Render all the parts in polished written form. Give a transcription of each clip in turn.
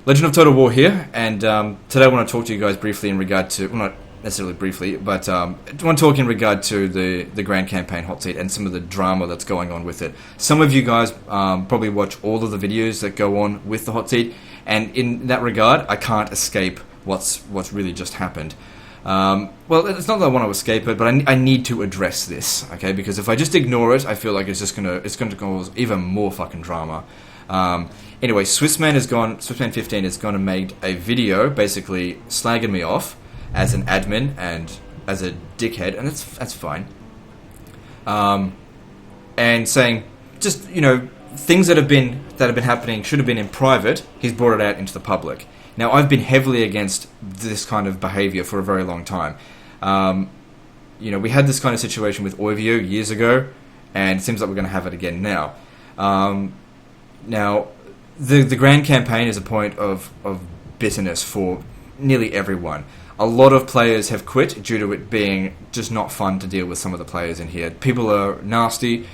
Legend of Total War here, and today I want to talk to you guys briefly in regard to, well, not necessarily briefly, but I want to talk in regard to the Grand Campaign Hot Seat and some of the drama that's going on with it. Some of you guys probably watch all of the videos that go on with the Hot Seat, and in that regard, I can't escape what's really just happened. Well, it's not that I want to escape it, but I need to address this, okay? Because if I just ignore it, I feel like it's going to cause even more fucking drama. Anyway, Swissman 15 has gone and made a video basically slagging me off as an admin and as a dickhead, and that's fine. And saying just, things that have been happening should have been in private. He's brought it out into the public. Now, I've been heavily against this kind of behavior for a very long time. We had this kind of situation with Oivio years ago, and it seems like we're going to have it again now. Now, the Grand Campaign is a point of bitterness for nearly everyone. A lot of players have quit due to it being just not fun to deal with some of the players in here. People are nasty,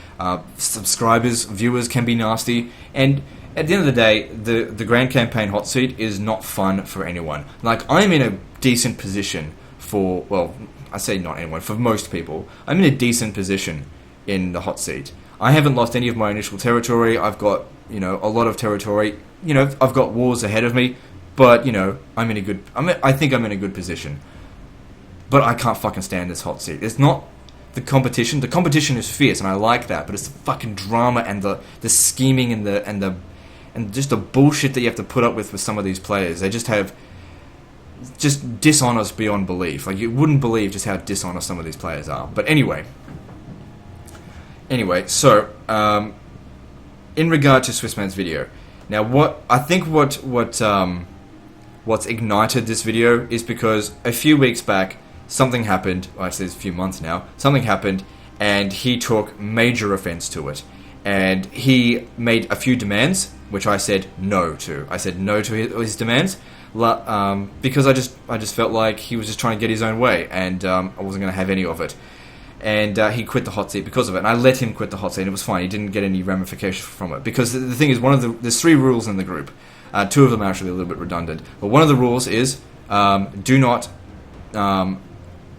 subscribers, viewers can be nasty, and at the end of the day, the Grand Campaign Hot Seat is not fun for anyone. Like, I'm in a decent position for, well, I say not anyone, for most people. I'm in a decent position in the Hot Seat. I haven't lost any of my initial territory. I've got, a lot of territory. I've got wars ahead of me, but, I think I'm in a good position. But I can't fucking stand this Hot Seat. It's not the competition. The competition is fierce, and I like that, but it's the fucking drama and the scheming and just the bullshit that you have to put up with some of these players. They just have dishonest beyond belief. Like, you wouldn't believe just how dishonest some of these players are. But anyway, so in regard to Swissman's video, now what's ignited this video is because a few weeks back something happened. Well, actually, it's a few months now. Something happened, and he took major offense to it, and he made a few demands, which I said no to. I said no to his demands because I just felt like he was just trying to get his own way, and I wasn't going to have any of it. And he quit the Hot Seat because of it, and I let him quit the Hot Seat, and it was fine. He didn't get any ramifications from it, because the thing is, there's 3 rules in the group. 2 of them are actually a little bit redundant, but one of the rules is do not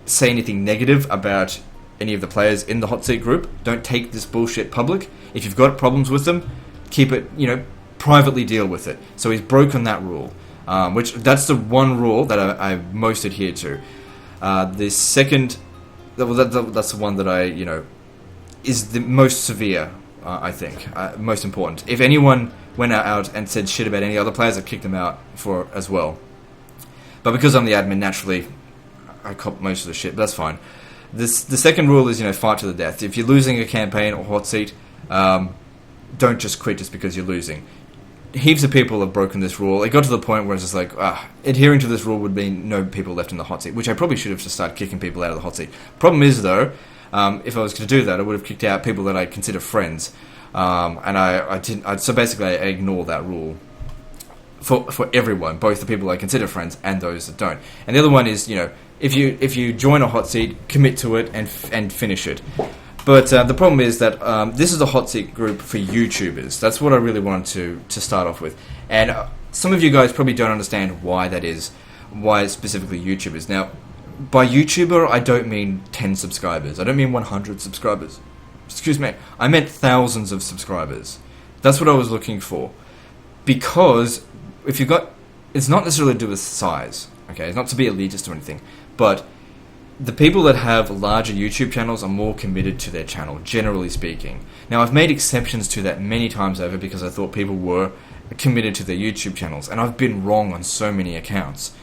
say anything negative about any of the players in the Hot Seat group. Don't take this bullshit public. If you've got problems with them, keep it, privately deal with it. So he's broken that rule, which that's the one rule that I most adhere to. The second, that's the one that I, is the most severe, I think, most important. If anyone went out and said shit about any other players, I'd kick them out for as well. But because I'm the admin, naturally, I cop most of the shit, but that's fine. The second rule is, fight to the death. If you're losing a campaign or Hot Seat, don't just quit just because you're losing. Heaps of people have broken this rule. It got to the point where it's just like, adhering to this rule would mean no people left in the Hot Seat, which I probably should have just started kicking people out of the Hot Seat. Problem is, though, if I was going to do that, I would have kicked out people that I consider friends. And I didn't. So basically, I ignore that rule for everyone, both the people I consider friends and those that don't. And the other one is, if you join a Hot Seat, commit to it and finish it. But the problem is that this is a Hot Seat group for YouTubers. That's what I really wanted to start off with. And some of you guys probably don't understand why that is. Why it's specifically YouTubers. Now, by YouTuber, I don't mean 10 subscribers. I don't mean 100 subscribers. Excuse me. I meant thousands of subscribers. That's what I was looking for. Because if you've got... It's not necessarily to do with size. Okay? It's not to be elitist or anything. But the people that have larger YouTube channels are more committed to their channel, generally speaking. Now, I've made exceptions to that many times over because I thought people were committed to their YouTube channels. And I've been wrong on so many accounts.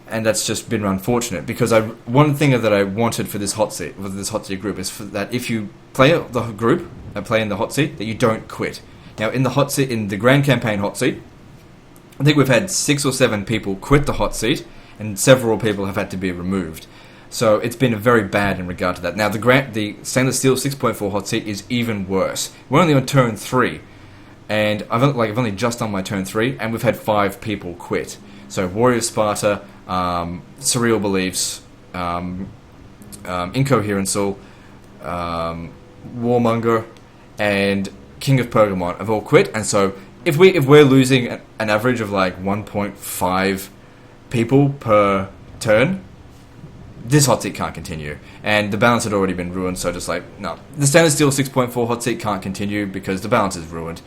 And that's just been unfortunate, because one thing that I wanted for this Hot Seat, with this Hot Seat group, is that if you play the group, play in the Hot Seat, that you don't quit. Now, in the Hot Seat, in the Grand Campaign Hot Seat, I think we've had 6 or 7 people quit the Hot Seat, and several people have had to be removed. So it's been very bad in regard to that. Now, the stainless steel 6.4 Hot Seat is even worse. We're only on turn 3, and I've only just done my turn 3, and we've had 5 people quit. So Warrior Sparta, Surreal Beliefs, Incoherent Soul, Warmonger, and King of Pergamon have all quit, and so if we're losing an average of like 1.5 people per turn, this hot seat can't continue. And the balance had already been ruined, so just like, no. The standard steel 6.4 hot seat can't continue because the balance is ruined.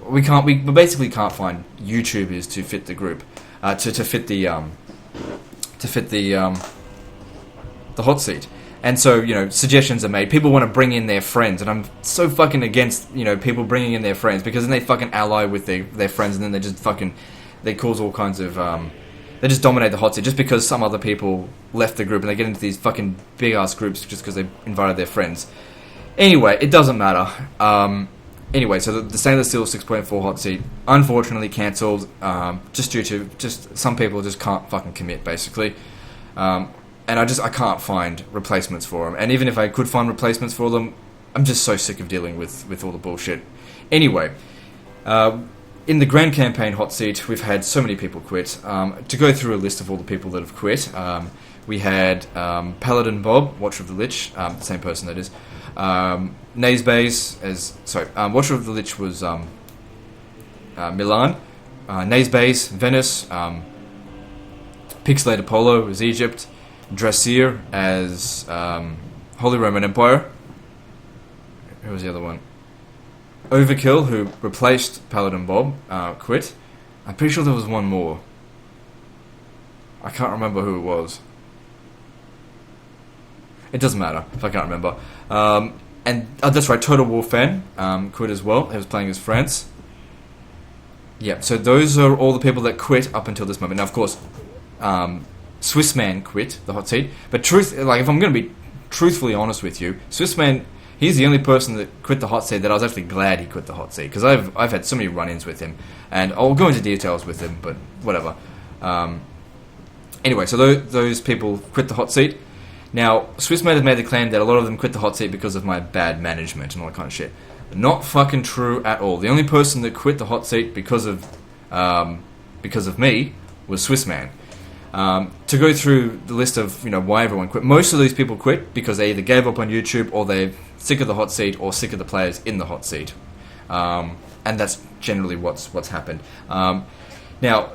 We basically can't find YouTubers to fit the group, to fit the hot seat. And so, suggestions are made. People want to bring in their friends, and I'm so fucking against, people bringing in their friends, because then they fucking ally with their friends, and then they cause all kinds of, they just dominate the hot seat just because some other people left the group, and they get into these fucking big-ass groups just because they invited their friends. Anyway, it doesn't matter. Anyway, so the stainless steel 6.4 hot seat, unfortunately cancelled, just due to, some people just can't fucking commit, basically. And I can't find replacements for them. And even if I could find replacements for them, I'm just so sick of dealing with all the bullshit. Anyway, in the Grand Campaign hot seat, we've had so many people quit. To go through a list of all the people that have quit, we had Paladin Bob, Watcher of the Lich, the same person that is. Watcher of the Lich was Milan. Nazebays, Venice. Pixelated Polo was Egypt. Dressier as Holy Roman Empire. Who was the other one? Overkill, who replaced Paladin Bob, quit. I'm pretty sure there was one more. I can't remember who it was. It doesn't matter if I can't remember. And that's right, Total War fan quit as well. He was playing as France. Yeah, so those are all the people that quit up until this moment. Now, of course, Swissman quit the hot seat. But if I'm going to be truthfully honest with you, Swissman, he's the only person that quit the hot seat that I was actually glad he quit the hot seat, because I've had so many run-ins with him, and I'll go into details with him, but whatever. Anyway, so those people quit the hot seat. Now, Swissman have made the claim that a lot of them quit the hot seat because of my bad management and all that kind of shit. Not fucking true at all. The only person that quit the hot seat because of me was Swissman. To go through the list of why everyone quit, most of these people quit because they either gave up on YouTube, or they're sick of the hot seat, or sick of the players in the hot seat, and that's generally what's happened. Now,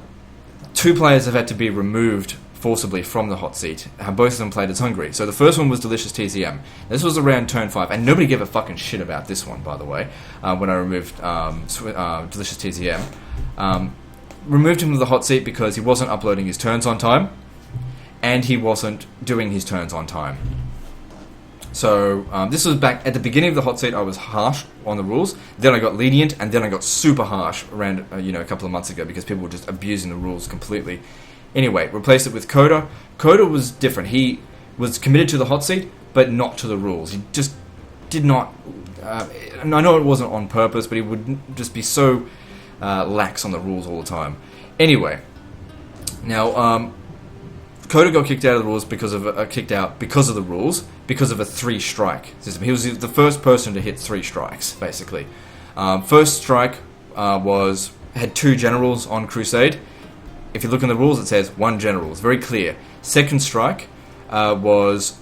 2 players have had to be removed forcibly from the hot seat. Both of them played as Hungary. So the first one was Delicious TZM. This was around turn 5, and nobody gave a fucking shit about this one, by the way. When I removed Delicious TZM. Removed him from the hot seat because he wasn't uploading his turns on time, and he wasn't doing his turns on time. So this was back at the beginning of the hot seat. I was harsh on the rules, then I got lenient, and then I got super harsh around a couple of months ago, because people were just abusing the rules completely. Anyway, replaced it with Coda. Coda was different. He was committed to the hot seat, but not to the rules. He just did not, and I know it wasn't on purpose, but he would just be so lax on the rules all the time. Anyway, now Coda got kicked out of the rules because of the rules, because of a 3-strike system. He was the first person to hit 3 strikes, basically. First strike had 2 generals on Crusade. If you look in the rules, it says 1 general. It's very clear. Second strike was...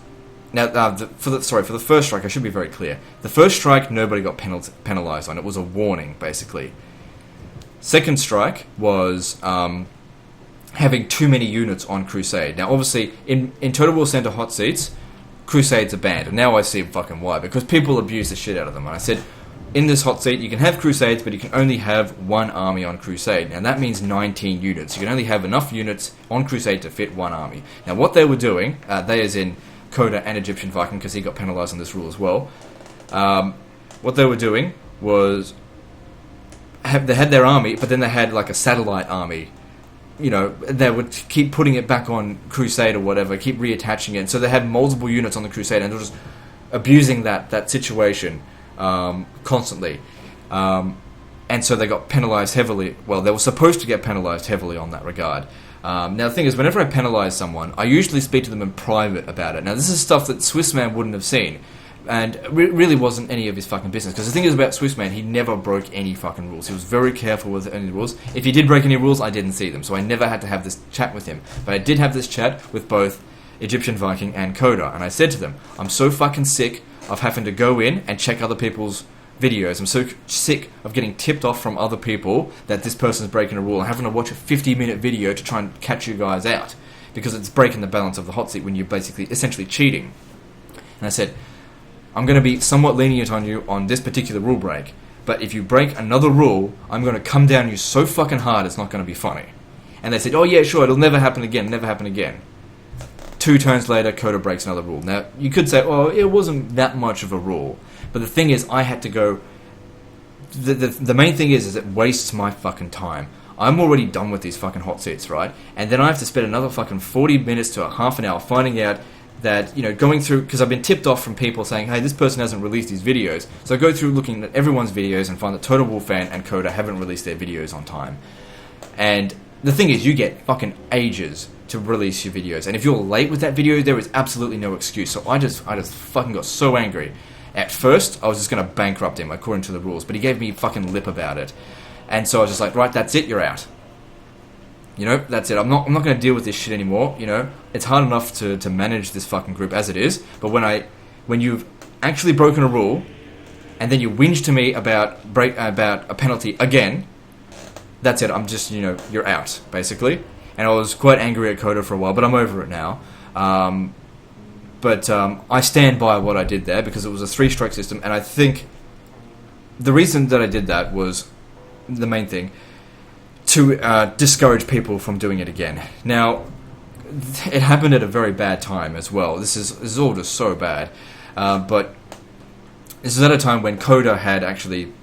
Now, for the first strike, I should be very clear. The first strike, nobody got penalized on. It was a warning, basically. Second strike was having too many units on Crusade. Now, obviously, in Total War Center hot seats, Crusades are banned. And now I see fucking why. Because people abuse the shit out of them. And I said, in this hot seat, you can have Crusades, but you can only have 1 army on Crusade. Now, that means 19 units. You can only have enough units on Crusade to fit 1 army. Now, what they were doing, they as in Coda and Egyptian Viking, because he got penalized on this rule as well, what they were doing was... they had their army, but then they had like a satellite army. They would keep putting it back on Crusade or whatever, keep reattaching it. So they had multiple units on the Crusade, and they were just abusing that situation constantly. And so they got penalized heavily. Well, they were supposed to get penalized heavily on that regard. Now, the thing is, whenever I penalize someone, I usually speak to them in private about it. Now, this is stuff that Swissman wouldn't have seen. And really wasn't any of his fucking business. Because the thing is about Swissman, he never broke any fucking rules. He was very careful with any rules. If he did break any rules, I didn't see them. So I never had to have this chat with him. But I did have this chat with both Egyptian Viking and Coda. And I said to them, I'm so fucking sick of having to go in and check other people's videos. I'm so sick of getting tipped off from other people that this person's breaking a rule and having to watch a 50-minute video to try and catch you guys out, because it's breaking the balance of the hot seat when you're basically essentially cheating. And I said, I'm going to be somewhat lenient on you on this particular rule break, but if you break another rule, I'm going to come down you so fucking hard it's not going to be funny. And they said, oh yeah, sure, it'll never happen again, never happen again. 2 turns later, Coda breaks another rule. Now, you could say, oh, it wasn't that much of a rule. But the thing is, I had to go... The main thing is it wastes my fucking time. I'm already done with these fucking hot seats, right? And then I have to spend another fucking 40 minutes to a half an hour finding out that, going through... Because I've been tipped off from people saying, hey, this person hasn't released these videos. So I go through looking at everyone's videos and find that Total War Fan and Coda haven't released their videos on time. And the thing is, you get fucking ages to release your videos, and if you're late with that video, there is absolutely no excuse. So I just fucking got so angry. At first, I was just going to bankrupt him according to the rules, but he gave me fucking lip about it, and so I was just like, right, that's it, you're out. That's it. I'm not going to deal with this shit anymore. It's hard enough to manage this fucking group as it is, but when you've actually broken a rule, and then you whinge to me about a penalty again, that's it. I'm just you're out basically. And I was quite angry at Coda for a while, but I'm over it now. But I stand by what I did there because it was a 3-strike system, and I think the reason that I did that was the main thing, to discourage people from doing it again. Now, it happened at a very bad time as well. This is all just so bad. But this is at a time when Coda had actually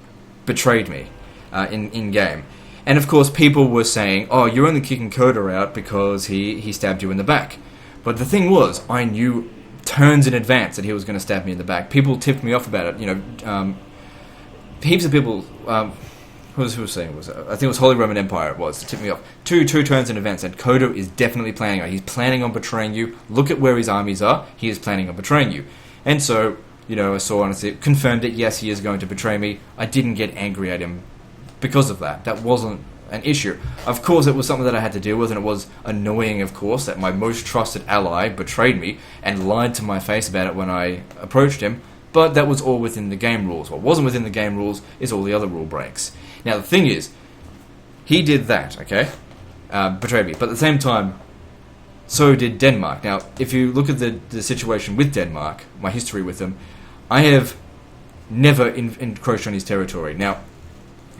betrayed me in-game. And of course, people were saying, oh, you're only kicking Coda out because he stabbed you in the back. But the thing was, I knew turns in advance that he was going to stab me in the back. People tipped me off about it. Heaps of people... who was saying it was? I think it was Holy Roman Empire it was, to tip me off. Two turns in advance, and Coda is definitely planning on it. He's planning on betraying you. Look at where his armies are. He is planning on betraying you. And so, I saw honestly, confirmed it, yes, he is going to betray me. I didn't get angry at him because of that. That wasn't an issue. Of course, it was something that I had to deal with, and it was annoying, of course, that my most trusted ally betrayed me and lied to my face about it when I approached him, but that was all within the game rules. What wasn't within the game rules is all the other rule breaks. Now, the thing is, he did that, okay? Betrayed me. But at the same time, so did Denmark. Now, if you look at the situation with Denmark, my history with them, I have never encroached on his territory. Now,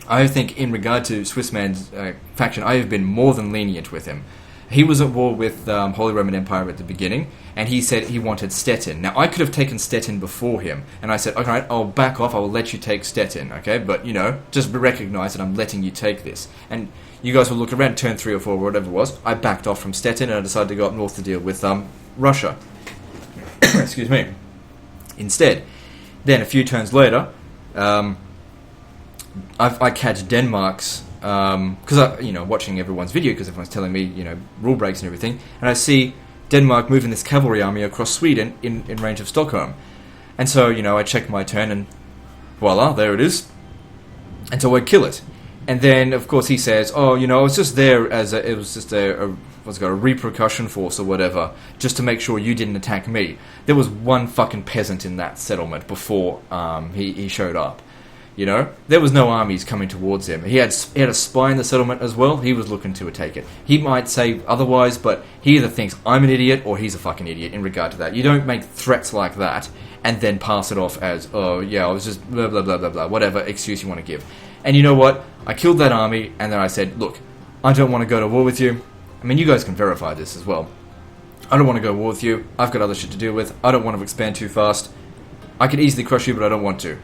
I think in regard to Swissman's faction, I have been more than lenient with him. He was at war with Holy Roman Empire at the beginning, and he said he wanted Stettin. Now, I could have taken Stettin before him, and I said, okay, I'll back off, I will let you take Stettin, okay? But, just recognize that I'm letting you take this. And you guys will look around turn 3 or 4, whatever it was, I backed off from Stettin, and I decided to go up north to deal with Russia. Excuse me. Instead, then a few turns later, I catch Denmark's, because watching everyone's video, because everyone's telling me, rule breaks and everything, and I see Denmark moving this cavalry army across Sweden in range of Stockholm. And so, I check my turn, and voila, there it is. And so I kill it. And then, of course, he says, oh, I was just there it was just a repercussion force or whatever, just to make sure you didn't attack me. There was one fucking peasant in that settlement before he showed up. There was no armies coming towards him. He had a spy in the settlement as well. He was looking to take it. He might say otherwise, but he either thinks I'm an idiot or he's a fucking idiot in regard to that. You don't make threats like that and then pass it off as, oh, yeah, I was just blah, blah, blah, blah, blah, whatever excuse you want to give. And you know what? I killed that army, and then I said, look, I don't want to go to war with you. I mean, you guys can verify this as well. I don't want to go to war with you. I've got other shit to deal with. I don't want to expand too fast. I could easily crush you, but I don't want to.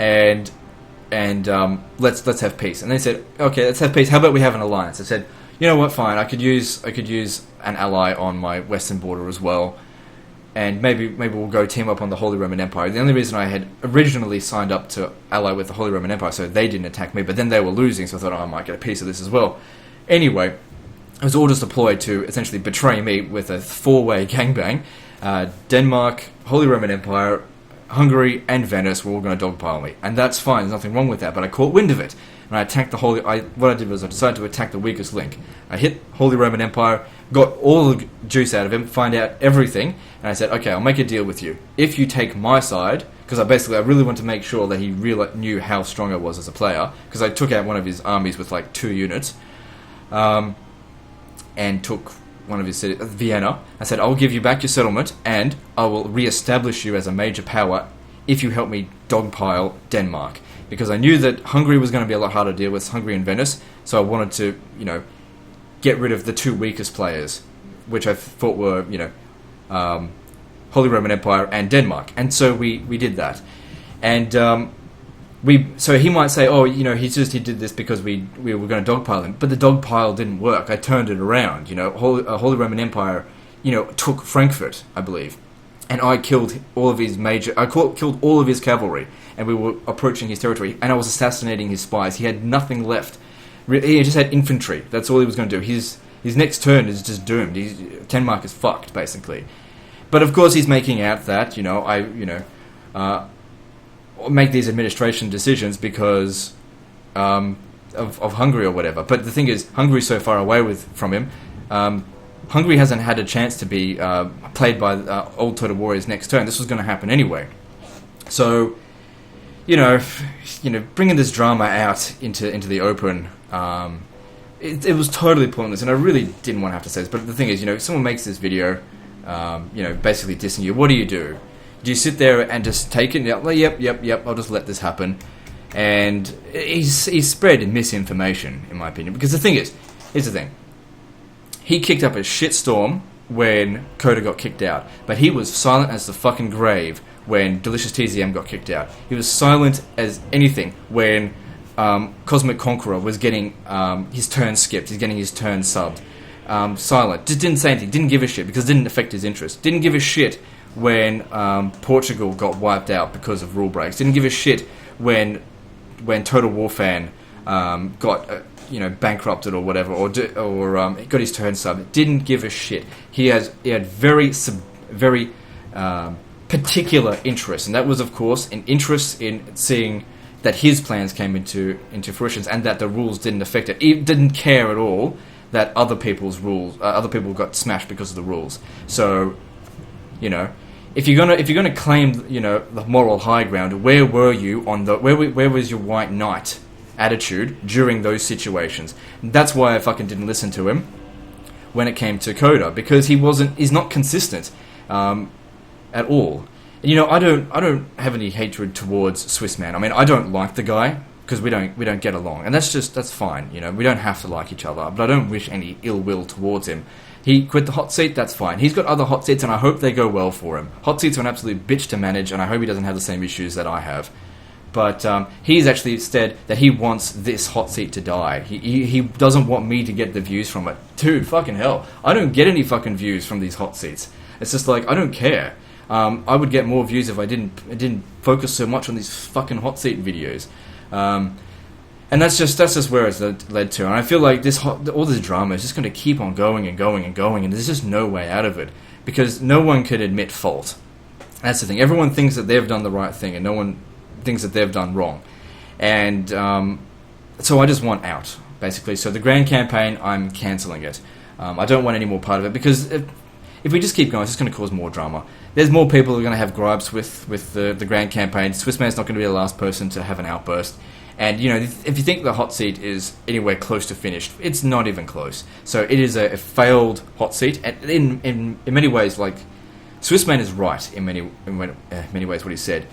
And let's have peace. And they said, okay, let's have peace. How about we have an alliance? I said, you know what, fine. I could use an ally on my western border as well, and maybe we'll go team up on the Holy Roman Empire. The only reason I had originally signed up to ally with the Holy Roman Empire so they didn't attack me, but then they were losing, so I thought, oh, I might get a piece of this as well. Anyway, it was all just deployed to essentially betray me with a 4-way gangbang. Denmark, Holy Roman Empire, Hungary and Venice were all going to dogpile me, and that's fine. There's nothing wrong with that. But I caught wind of it, and I attacked the what I did was I decided to attack the weakest link. I hit Holy Roman Empire, got all the juice out of him, find out everything, and I said, okay, I'll make a deal with you. If you take my side, because I really wanted to make sure that he really knew how strong I was as a player, because I took out one of his armies with like 2 units, and took one of his cities, Vienna. I said, I'll give you back your settlement, and I will re-establish you as a major power if you help me dogpile Denmark. Because I knew that Hungary was going to be a lot harder to deal with, Hungary and Venice, so I wanted to, get rid of the 2 weakest players, which I thought were, Holy Roman Empire and Denmark. And so we did that. And so he might say, oh, he did this because we were going to dogpile him. But the dogpile didn't work. I turned it around. Holy Roman Empire, took Frankfurt, I believe. And I killed all of his killed all of his cavalry. And we were approaching his territory. And I was assassinating his spies. He had nothing left. He just had infantry. That's all he was going to do. His next turn is just doomed. Denmark is fucked, basically. But of course he's making out that, make these administration decisions because of Hungary or whatever. But the thing is, Hungary's so far away from him. Hungary hasn't had a chance to be played by old Total Warriors next turn. This was going to happen anyway. So, bringing this drama out into the open, it was totally pointless, and I really didn't want to have to say this. But the thing is, if someone makes this video, basically dissing you, what do? Do you sit there and just take it? Yep, I'll just let this happen. And he's spread misinformation, in my opinion. Because the thing is, here's the thing. He kicked up a shitstorm when Coda got kicked out. But he was silent as the fucking grave when Delicious TZM got kicked out. He was silent as anything when Cosmic Conqueror was getting his turn skipped. He's getting his turn subbed. Silent. Just didn't say anything. Didn't give a shit because it didn't affect his interest. Didn't give a shit when Portugal got wiped out because of rule breaks. Didn't give a shit when Total War Fan got bankrupted or whatever, or got his turn subbed. Didn't give a shit. He had very particular interest, and that was of course an interest in seeing that his plans came into fruition and that the rules didn't affect it. He didn't care at all that other people's rules, other people got smashed because of the rules. So, if you're gonna claim, the moral high ground, where were you on where was your white knight attitude during those situations? And that's why I fucking didn't listen to him when it came to Coda, because he's not consistent at all. I don't have any hatred towards Swissman. I mean, I don't like the guy because we don't get along, and that's fine. We don't have to like each other, but I don't wish any ill will towards him. He quit the hot seat, that's fine. He's got other hot seats, and I hope they go well for him. Hot seats are an absolute bitch to manage, and I hope he doesn't have the same issues that I have. But he's actually said that he wants this hot seat to die. He doesn't want me to get the views from it. Dude, fucking hell. I don't get any fucking views from these hot seats. It's just like, I don't care. I would get more views if I didn't focus so much on these fucking hot seat videos. And that's just where it's led to. And I feel like all this drama is just going to keep on going and going and going, and there's just no way out of it. Because no one could admit fault. That's the thing. Everyone thinks that they've done the right thing, and no one thinks that they've done wrong. And so I just want out, basically. So the Grand Campaign, I'm cancelling it. I don't want any more part of it, because if we just keep going, it's just going to cause more drama. There's more people who are going to have gripes with the Grand Campaign. Swissman's not going to be the last person to have an outburst. And, if you think the hot seat is anywhere close to finished, it's not even close. So it is a failed hot seat. And in many ways, like, Swissman is right in many ways what he said.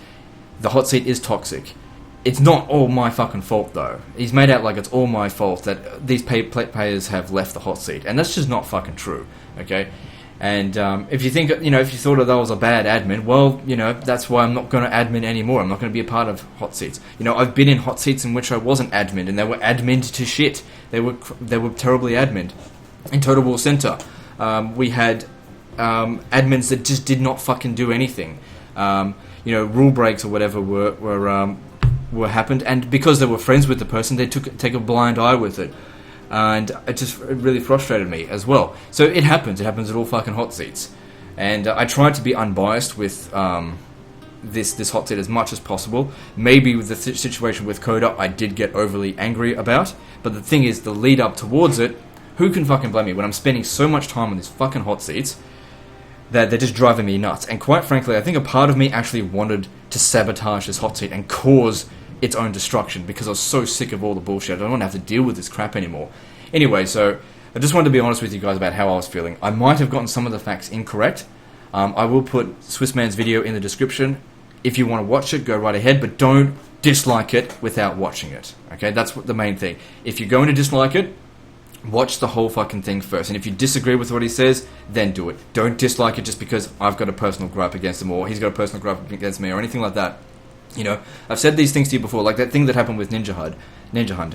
The hot seat is toxic. It's not all my fucking fault, though. He's made out like it's all my fault that these players have left the hot seat. And that's just not fucking true, okay? And if you think, if you thought that was a bad admin, well, that's why I'm not going to admin anymore. I'm not going to be a part of hot seats. I've been in hot seats in which I wasn't admin, and they were admined to shit. They were terribly admined. In Total War Center, we had admins that just did not fucking do anything. Rule breaks or whatever were happened, and because they were friends with the person, they take a blind eye with it. And it really frustrated me as well. So it happens at all fucking hot seats. And I tried to be unbiased with this hot seat as much as possible. Maybe with the situation with Coda, I did get overly angry about, but the thing is, the lead up towards it, who can fucking blame me when I'm spending so much time on these fucking hot seats that they're just driving me nuts? And quite frankly, I think a part of me actually wanted to sabotage this hot seat and cause its own destruction, because I was so sick of all the bullshit. I don't want to have to deal with this crap anymore. Anyway, so I just wanted to be honest with you guys about how I was feeling. I might have gotten some of the facts incorrect. I will put Swissman's video in the description. If you want to watch it, go right ahead, but don't dislike it without watching it. Okay, that's the main thing. If you're going to dislike it, watch the whole fucking thing first. And if you disagree with what he says, then do it. Don't dislike it just because I've got a personal gripe against him, or he's got a personal gripe against me, or anything like that. You know, I've said these things to you before, like that thing that happened with Ninja Hunt.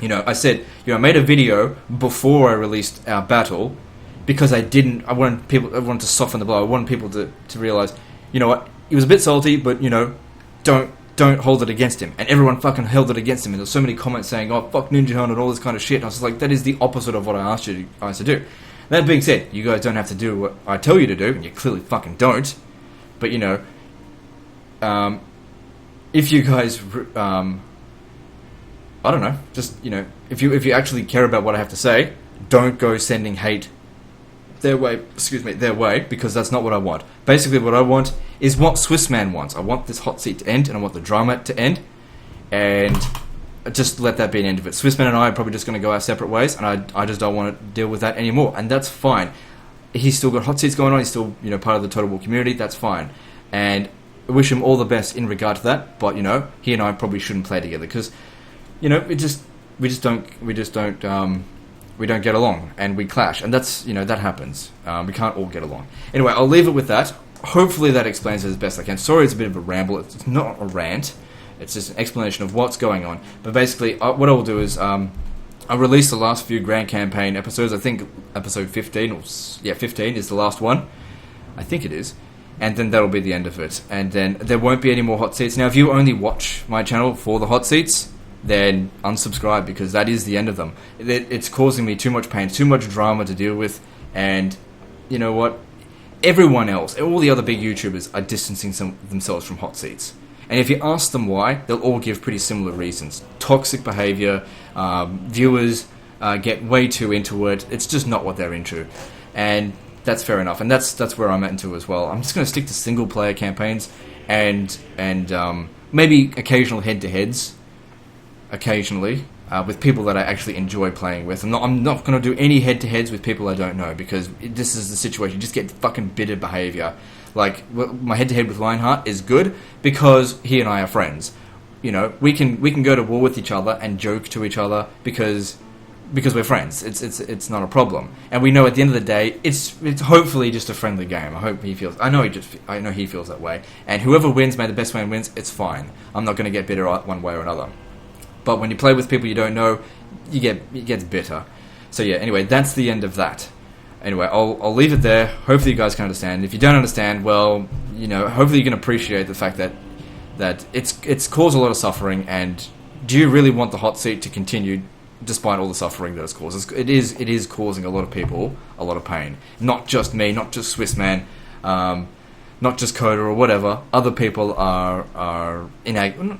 You know, I said, you know, I made a video before I released our battle because I wanted to soften the blow. I wanted people to realize, you know what, he was a bit salty, but, you know, don't hold it against him. And everyone fucking held it against him. And there's so many comments saying, oh, fuck Ninja Hunt and all this kind of shit. And I was just like, that is the opposite of what I asked you guys to do. That being said, you guys don't have to do what I tell you to do, and you clearly fucking don't. But, you know, if you guys, I don't know, just, you know, if you actually care about what I have to say, don't go sending hate their way, because that's not what I want. Basically, what I want is what Swissman wants. I want this hot seat to end, and I want the drama to end, and just let that be an end of it. Swissman and I are probably just going to go our separate ways, and I just don't want to deal with that anymore, and that's fine. He's still got hot seats going on. He's still, you know, part of the Total War community. That's fine, and I wish him all the best in regard to that. But, you know, he and I probably shouldn't play together because, you know, we don't get along, and we clash, and that's, you know, that happens. We can't all get along. Anyway, I'll leave it with that. Hopefully that explains it as best I can. Sorry, it's a bit of a ramble. It's not a rant. It's just an explanation of what's going on. But basically, what I will do is, I'll release the last few Grand Campaign episodes. I think episode 15, 15 is the last one. I think it is. And then that'll be the end of it. And then there won't be any more hot seats. Now, if you only watch my channel for the hot seats, then unsubscribe, because that is the end of them. It's causing me too much pain, too much drama to deal with, and you know what? Everyone else, all the other big YouTubers are distancing themselves from hot seats. And if you ask them why, they'll all give pretty similar reasons. Toxic behavior, viewers get way too into it. It's just not what they're into. And that's fair enough. And that's where I'm at into as well. I'm just going to stick to single-player campaigns and maybe occasional head-to-heads. Occasionally, with people that I actually enjoy playing with. I'm not going to do any head-to-heads with people I don't know, because this is the situation. You just get fucking bitter behavior. Like, my head-to-head with Lionheart is good because he and I are friends. You know, we can go to war with each other and joke to each other because we're friends. It's not a problem, and we know at the end of the day, it's hopefully just a friendly game. I know he feels that way, and whoever wins, may the best man wins. It's fine. I'm not going to get bitter one way or another. But when you play with people you don't know, it gets bitter. So yeah, anyway, that's the end of that. Anyway, I'll leave it there. Hopefully you guys can understand. If you don't understand, well, you know, hopefully you can appreciate the fact that it's caused a lot of suffering, and do you really want the hot seat to continue despite all the suffering that it's caused? It is causing a lot of people a lot of pain. Not just me, not just Swissman, not just Coda or whatever. Other people are in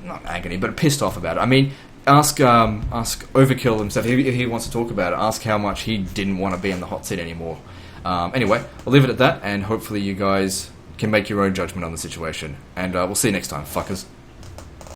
not agony, but pissed off about it. I mean, ask Overkill himself if he wants to talk about it. Ask how much he didn't want to be in the hot seat anymore. Anyway, I'll leave it at that, and hopefully you guys can make your own judgment on the situation. And we'll see you next time, fuckers.